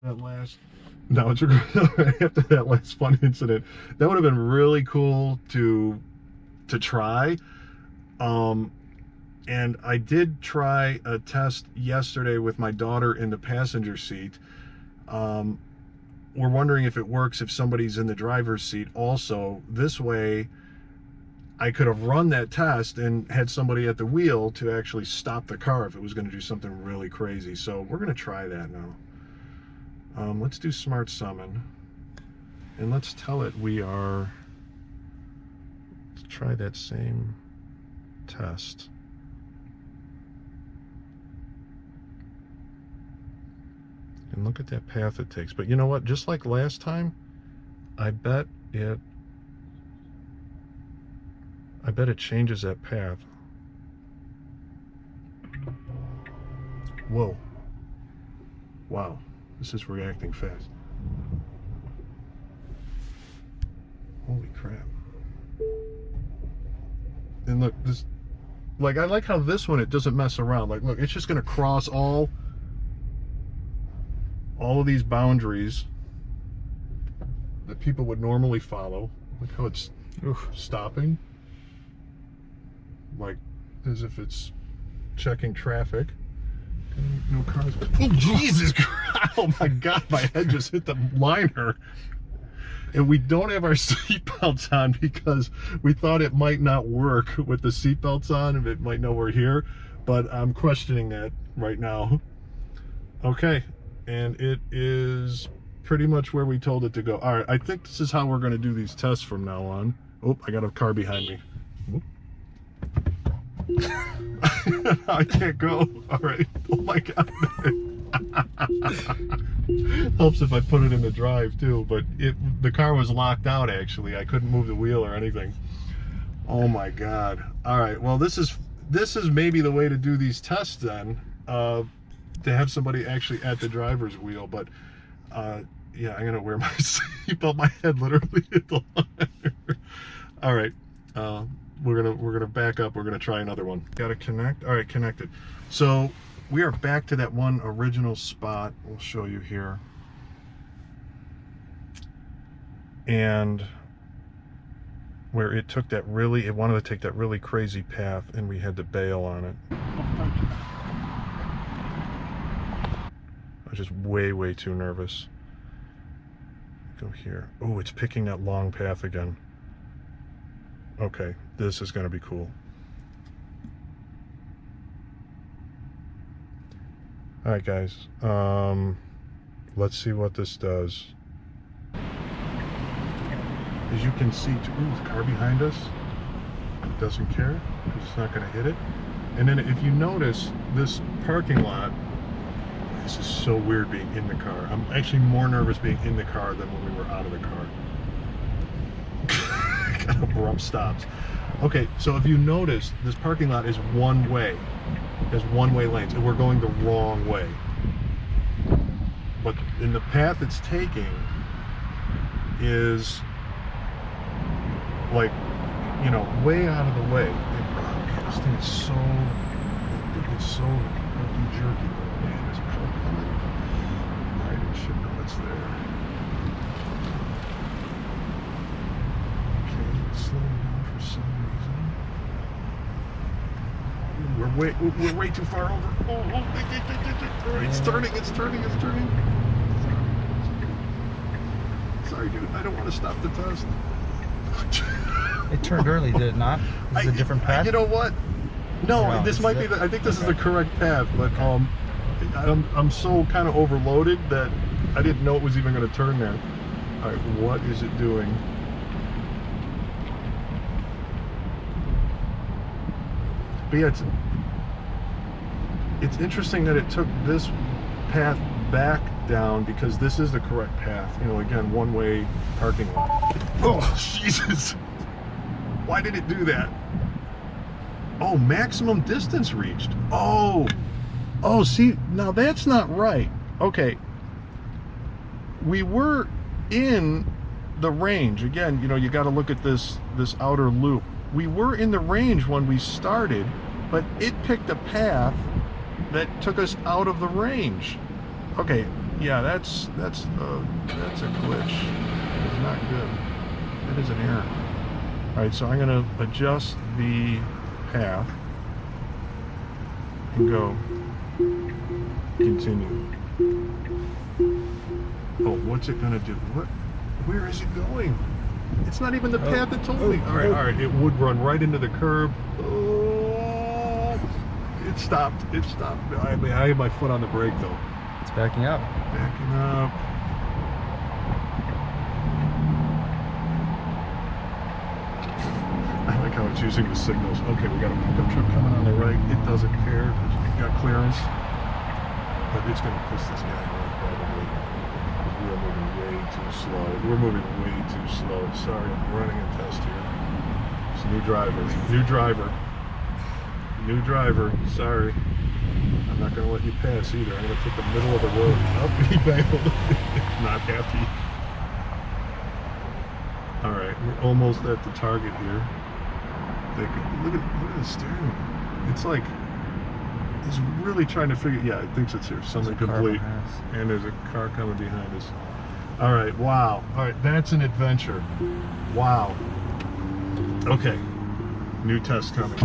That last, no, it's after that last fun incident, that would have been really cool to try. Um, and I did try a test yesterday with my daughter in the passenger seat. Um, we're wondering if it works if somebody's in the driver's seat also. This way, I could have run that test and had somebody at the wheel to actually stop the car if it was going to do something really crazy. So we're going to try that now. Let's do smart summon. And let's tell it we are... Let's try that same test. And look at that path it takes. But you know what? Just like last time, I bet it changes that path. Whoa. Wow. This is reacting fast. Holy crap. And look, this, like, I like how this one, it doesn't mess around. Like, look, it's just going to cross all of these boundaries that people would normally follow. Look how it's stopping. Like, as if it's checking traffic. No cars. Oh, Jesus Christ. Oh, my God. My head just hit the liner. And we don't have our seatbelts on because we thought it might not work with the seatbelts on and it might know we're here. But I'm questioning that right now. Okay. And it is pretty much where we told it to go. All right. I think this is how we're going to do these tests from now on. Oh, I got a car behind me. I can't go. All right. Oh my God. Helps if I put it in the drive too, but the car was locked out actually. I couldn't move the wheel or anything. Oh my God. All right. Well, this is maybe the way to do these tests then, to have somebody actually at the driver's wheel. But yeah, I'm gonna wear my seatbelt. My head literally hit the liner. All right. We're gonna back up. We're gonna try another one. Got to connect. All right, connected. So we are back to that one original spot. We'll show you here. And where it took that really, it wanted to take that really crazy path, and we had to bail on it. I was just way too nervous. Go here. Oh, it's picking that long path again. Okay, this is going to be cool. All right, guys. Let's see what this does. As you can see, ooh, the car behind us doesn't care because it's not going to hit it. And then if you notice this parking lot, this is so weird being in the car. I'm actually more nervous being in the car than when we were out of the car. Got abrupt stops. Okay, so if you notice, this parking lot is one way. There's one-way lanes, and we're going the wrong way. But in the path it's taking is like, you know, way out of the way. And, oh man, this thing is so, it's so jerky. Man, there's a truck coming. Alright, it should know it's there. Okay, it's slowing down for some reason. We're way too far over. Oh, it's turning. Sorry, dude. I don't want to stop the test. It turned early, did it not? Is it a different path? You know what? No, this might be. I think this is the correct path, but I'm so kind of overloaded that I didn't know it was even going to turn there. All right, what is it doing? But yeah, it's interesting that it took this path back down because this is the correct path. You know, again, one-way parking lot. Oh, Jesus! Why did it do that? Oh, maximum distance reached. Oh, see, now that's not right. Okay, we were in the range. Again, you know, you got to look at this outer loop. We were in the range when we started, but it picked a path that took us out of the range. Okay, Yeah, that's a glitch. It's not good. That is an error. All right, so I'm gonna adjust the path and go continue. Oh, what's it gonna do? What? Where is it going? It's not even the path that told me. All right. It would run right into the curb. Oh, it stopped. It stopped. I mean, I had my foot on the brake though. It's backing up. Backing up. I like how it's using the signals. Okay, we got a pickup truck coming on the right. It doesn't care. It's got clearance. But it's going to piss this guy off probably. We're moving way too slow. We're moving way too slow. Sorry, I'm running a test here. It's a new driver. New driver. New driver. Sorry. I'm not going to let you pass either. I'm going to take the middle of the road. Oh, he bailed. Not happy. All right, we're almost at the target here. Look at the steering wheel. It's like he's really trying to figure. Yeah, it thinks it's here. Summary complete. And there's a car coming behind us. All right. Wow. All right, that's an adventure. Wow. Okay. New test coming.